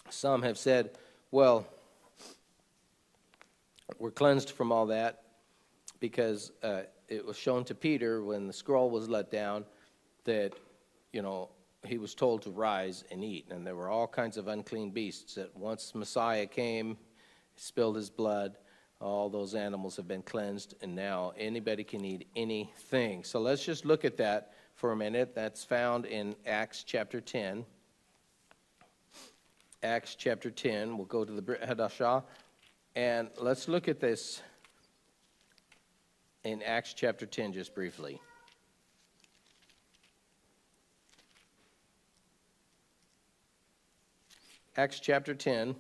Some have said, well, we're cleansed from all that because it was shown to Peter when the scroll was let down that, he was told to rise and eat. And there were all kinds of unclean beasts that once Messiah came, spilled his blood, all those animals have been cleansed, and now anybody can eat anything. So let's just look at that for a minute. That's found in Acts chapter 10. Acts chapter 10. We'll go to the Brit Hadashah, and let's look at this in Acts chapter 10 just briefly. Acts chapter 10.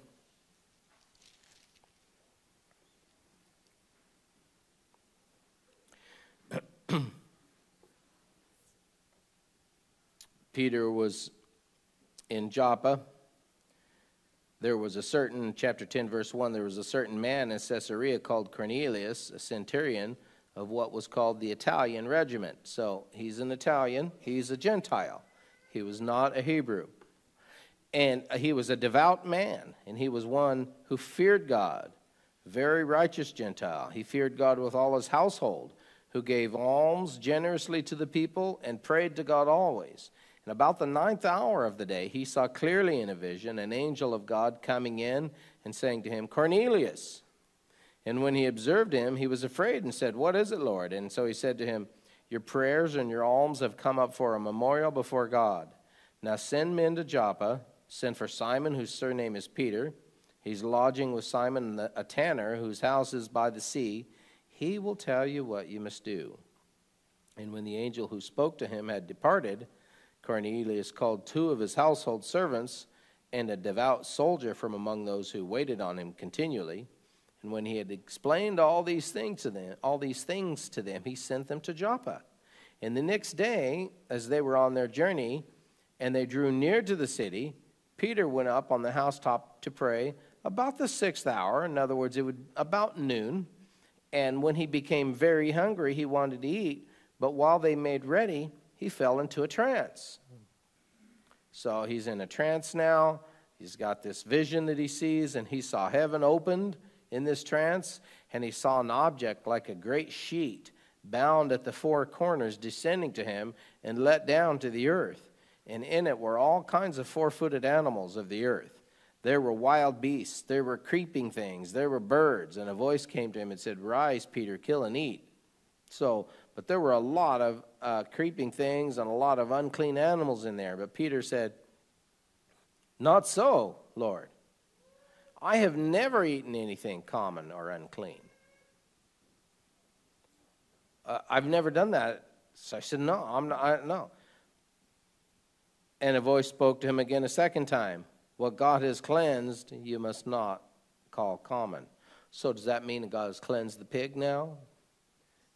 Peter was in Joppa. There was a certain, chapter 10, verse 1, there was a certain man in Caesarea called Cornelius, a centurion of what was called the Italian regiment. So he's an Italian. He's a Gentile. He was not a Hebrew. And he was a devout man, and he was one who feared God, very righteous Gentile. He feared God with all his household, who gave alms generously to the people and prayed to God always. And about the 9th hour of the day, he saw clearly in a vision an angel of God coming in and saying to him, Cornelius. And when he observed him, he was afraid and said, What is it, Lord? And so he said to him, Your prayers and your alms have come up for a memorial before God. Now send men to Joppa. Send for Simon, whose surname is Peter. He's lodging with Simon, a tanner, whose house is by the sea. He will tell you what you must do. And when the angel who spoke to him had departed, Cornelius called 2 of his household servants and a devout soldier from among those who waited on him continually. And when he had explained all these things to them, he sent them to Joppa. And the next day, as they were on their journey, and they drew near to the city, Peter went up on the housetop to pray about the 6th hour. In other words, it would about noon. And when he became very hungry, he wanted to eat. But while they made ready, he fell into a trance. So he's in a trance now. He's got this vision that he sees, and he saw heaven opened in this trance, and he saw an object like a great sheet bound at the 4 corners descending to him and let down to the earth. And in it were all kinds of 4-footed animals of the earth. There were wild beasts, there were creeping things, there were birds. And a voice came to him and said, Rise, Peter, kill and eat. But there were a lot of creeping things and a lot of unclean animals in there. But Peter said, Not so, Lord. I have never eaten anything common or unclean. I've never done that. So I said, No. And a voice spoke to him again a second time. What God has cleansed, you must not call common. So does that mean that God has cleansed the pig now?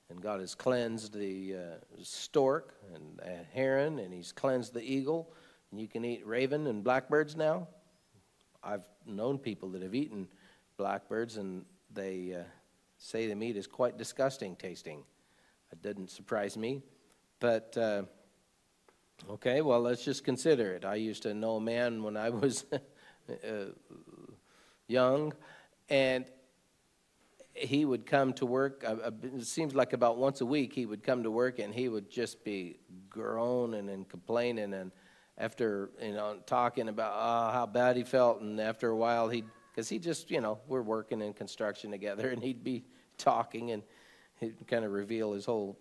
And God has cleansed the stork and heron, and he's cleansed the eagle, and you can eat raven and blackbirds now? I've known people that have eaten blackbirds, and they say the meat is quite disgusting tasting. It didn't surprise me. But okay, well, let's just consider it. I used to know a man when I was young, and he would come to work. It seems like about once a week he would come to work, and he would just be groaning and complaining, and after, talking about how bad he felt, and after a while because he just, we're working in construction together, and he'd be talking, and he'd kind of reveal his whole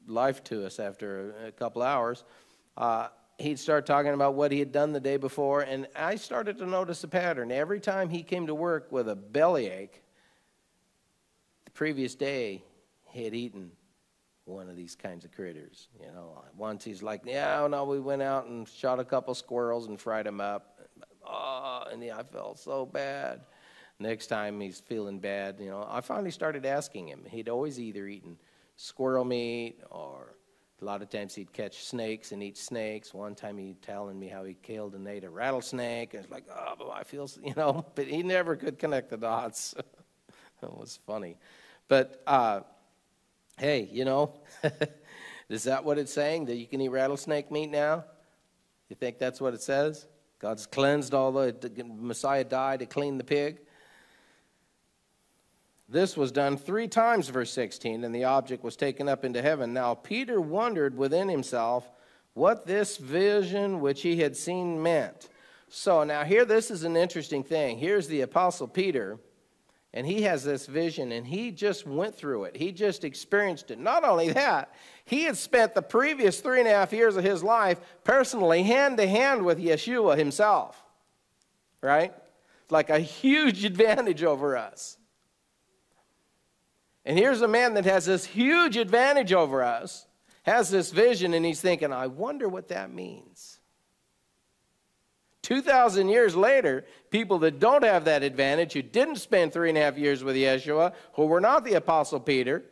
life to us after a couple hours. He'd start talking about what he had done the day before, and I started to notice a pattern. Every time he came to work with a bellyache, the previous day he had eaten one of these kinds of critters. Once he's like, we went out and shot a couple squirrels and fried them up. I felt so bad. Next time he's feeling bad, I finally started asking him. He'd always either eaten squirrel meat, or a lot of times he'd catch snakes and eat snakes. One time he'd telling me how he killed and ate a rattlesnake, and it's like, I feel, but he never could connect the dots. That was funny. But hey, is that what it's saying, that you can eat rattlesnake meat now? You think that's what it says? God's cleansed all the Messiah died to clean the pig. This was done 3 times, verse 16, and the object was taken up into heaven. Now Peter wondered within himself what this vision which he had seen meant. So now here, this is an interesting thing. Here's the Apostle Peter, and he has this vision, and he just went through it. He just experienced it. Not only that, he had spent the previous 3.5 years of his life personally hand-to-hand with Yeshua himself, right? It's like a huge advantage over us. And here's a man that has this huge advantage over us, has this vision, and he's thinking, I wonder what that means. 2,000 years later, people that don't have that advantage, who didn't spend 3.5 years with Yeshua, who were not the Apostle Peter,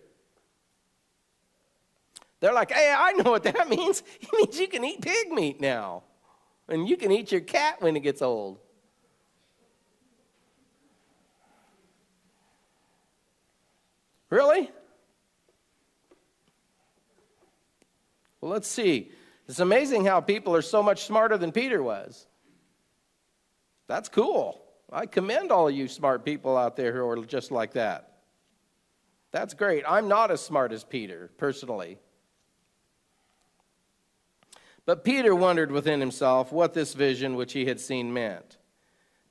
they're like, hey, I know what that means. It means you can eat pig meat now. And you can eat your cat when it gets old. Really? Well, let's see. It's amazing how people are so much smarter than Peter was. That's cool. I commend all of you smart people out there who are just like that. That's great. I'm not as smart as Peter, personally. But Peter wondered within himself what this vision which he had seen meant.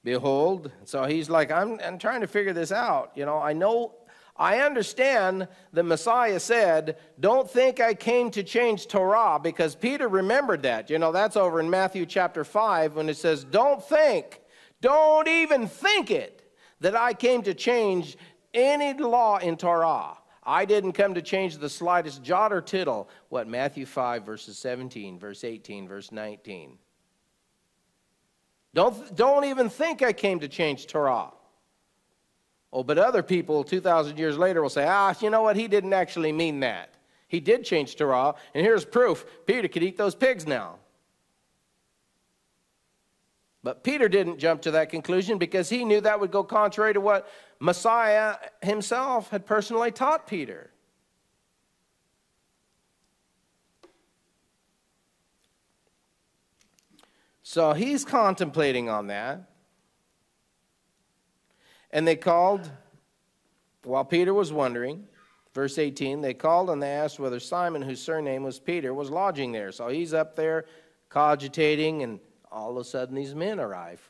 Behold, so he's like, I'm trying to figure this out. You know, I understand the Messiah said, don't think I came to change Torah, because Peter remembered that. You know, that's over in Matthew chapter 5 when it says, don't even think it, that I came to change any law in Torah. I didn't come to change the slightest jot or tittle. What, Matthew 5, verses 17, verse 18, verse 19. Don't even think I came to change Torah. Oh, but other people 2,000 years later will say, you know what, he didn't actually mean that. He did change Torah, and here's proof. Peter could eat those pigs now. But Peter didn't jump to that conclusion because he knew that would go contrary to what Messiah himself had personally taught Peter. So he's contemplating on that. And they called, while Peter was wondering, verse 18, they called and they asked whether Simon, whose surname was Peter, was lodging there. So he's up there cogitating, and all of a sudden these men arrive.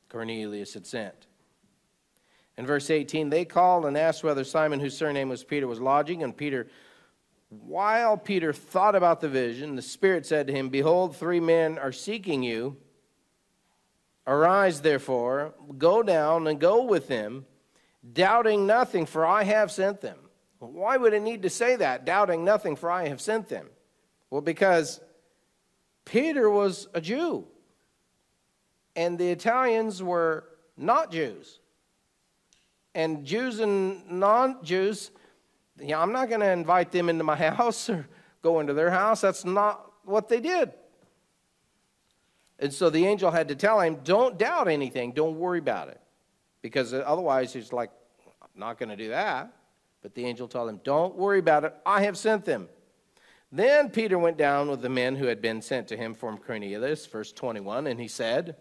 Cornelius had sent. In verse 18, they called and asked whether Simon, whose surname was Peter, was lodging, and while Peter thought about the vision, the Spirit said to him, behold, 3 men are seeking you. Arise, therefore, go down and go with them, doubting nothing, for I have sent them. Why would it need to say that, doubting nothing, for I have sent them? Well, because Peter was a Jew, and the Italians were not Jews. And Jews and non-Jews, I'm not going to invite them into my house or go into their house. That's not what they did. And so the angel had to tell him, don't doubt anything. Don't worry about it. Because otherwise he's like, I'm not going to do that. But the angel told him, don't worry about it. I have sent them. Then Peter went down with the men who had been sent to him from Cornelius, verse 21, and he said,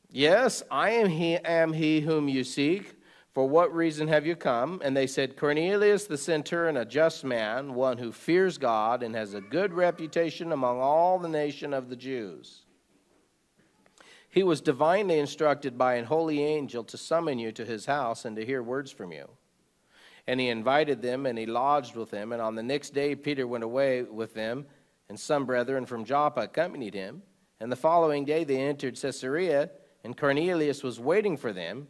yes, I am he whom you seek. For what reason have you come? And they said, Cornelius the centurion, a just man, one who fears God and has a good reputation among all the nation of the Jews. He was divinely instructed by an holy angel to summon you to his house and to hear words from you. And he invited them, and he lodged with them. And on the next day Peter went away with them, and some brethren from Joppa accompanied him. And the following day they entered Caesarea, and Cornelius was waiting for them.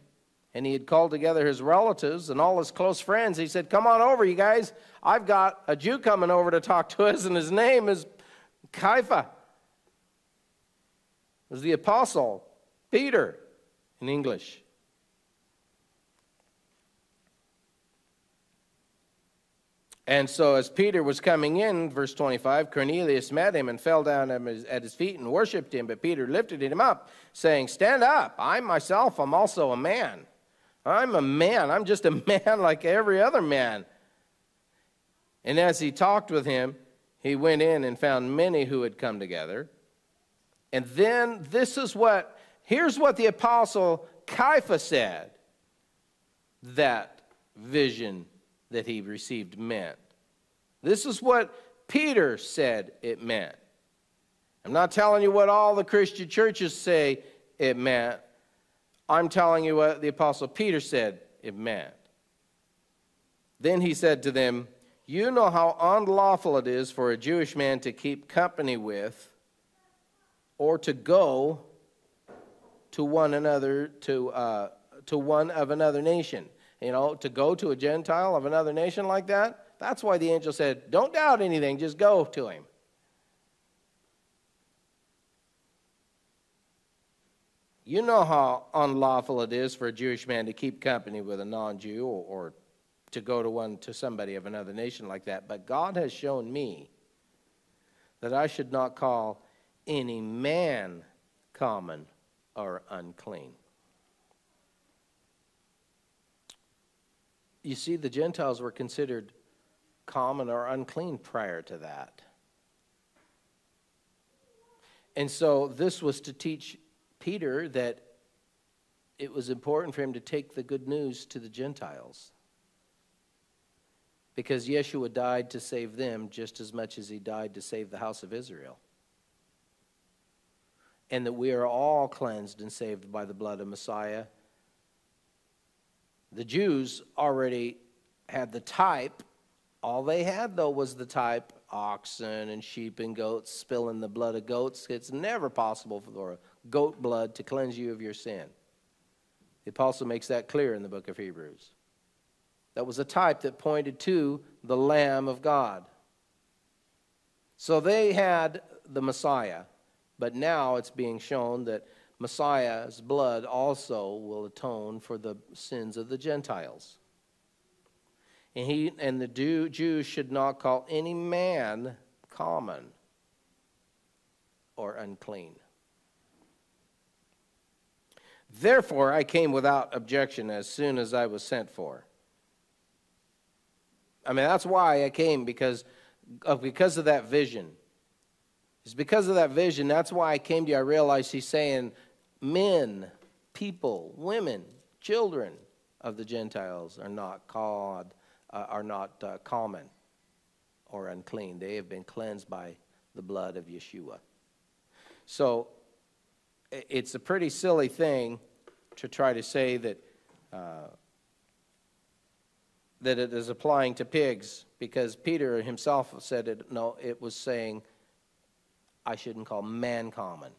And he had called together his relatives and all his close friends. He said, come on over, you guys. I've got a Jew coming over to talk to us, and his name is Kepha. It was the apostle Peter in English. And so as Peter was coming in, verse 25, Cornelius met him and fell down at his feet and worshipped him. But Peter lifted him up, saying, stand up. I myself am also a man. I'm a man. I'm just a man like every other man. And as he talked with him, he went in and found many who had come together. And then here's what the apostle Caiaphas said that vision that he received meant. This is what Peter said it meant. I'm not telling you what all the Christian churches say it meant. I'm telling you what the apostle Peter said it meant. Then he said to them, you know how unlawful it is for a Jewish man to keep company with or to go to one another, to one of another nation. You know, to go to a Gentile of another nation like that. That's why the angel said, don't doubt anything, just go to him. You know how unlawful it is for a Jewish man to keep company with a non-Jew or to go to somebody of another nation like that. But God has shown me that I should not call any man common or unclean. You see, the Gentiles were considered common or unclean prior to that. And so this was to teach Peter that it was important for him to take the good news to the Gentiles. Because Yeshua died to save them just as much as he died to save the house of Israel. And that we are all cleansed and saved by the blood of Messiah. The Jews already had the type. All they had, though, was the type, oxen and sheep and goats, spilling the blood of goats. It's never possible for goat blood to cleanse you of your sin. The apostle makes that clear in the book of Hebrews. That was a type that pointed to the Lamb of God. So they had the Messiah, but now it's being shown that Messiah's blood also will atone for the sins of the Gentiles. And the Jews should not call any man common or unclean. Therefore, I came without objection as soon as I was sent for. I mean, that's why I came, because of that vision. It's because of that vision. That's why I came to you. I realized he's saying men, people, women, children of the Gentiles are not common or unclean. They have been cleansed by the blood of Yeshua. So it's a pretty silly thing to try to say that that it is applying to pigs, because Peter himself said it. No, it was saying I shouldn't call man common.